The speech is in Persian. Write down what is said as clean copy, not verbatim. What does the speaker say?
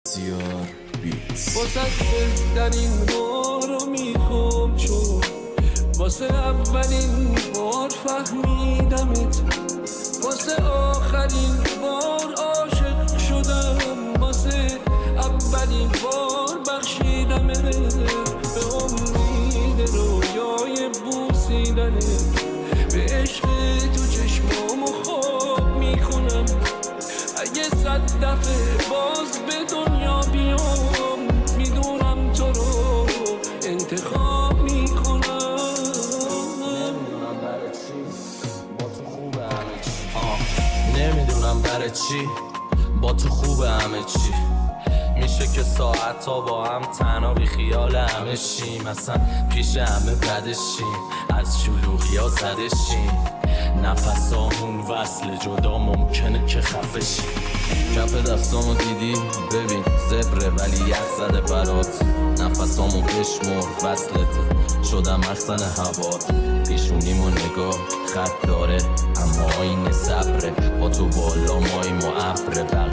زیار بیت واسه بهترین بار رو میخوام، چون واسه اولین بار فهمیدمت، واسه آخرین بار عاشق شدم، واسه اولین بار بخشیدمت، به امید رویای بوسیدنت، به عشق تو چشمامو خواب میکنم. اگه 100 دفعه باز به دنیا بیام، میدونم تو رو انتخاب میکنم. نمیدونم برای چی با تو خوبه همه چی. نمیدونم برای چی با تو خوبه همه چی. میشه که ساعت ها با هم تنها بی خیال همه شیم، اصلا پیش همه بدشیم، از شلوغی ها زدشیم، نفسامون وصل جدا ممکنه که خفه شیم. کف دستامو دیدی ببین زبره ولی یخ زده برات، نفسامو بشمر وصلت شدم مخزن هوات، پیشونیمو نگاه خط داره اما این صبره، با تو بالا ماییم و ابره.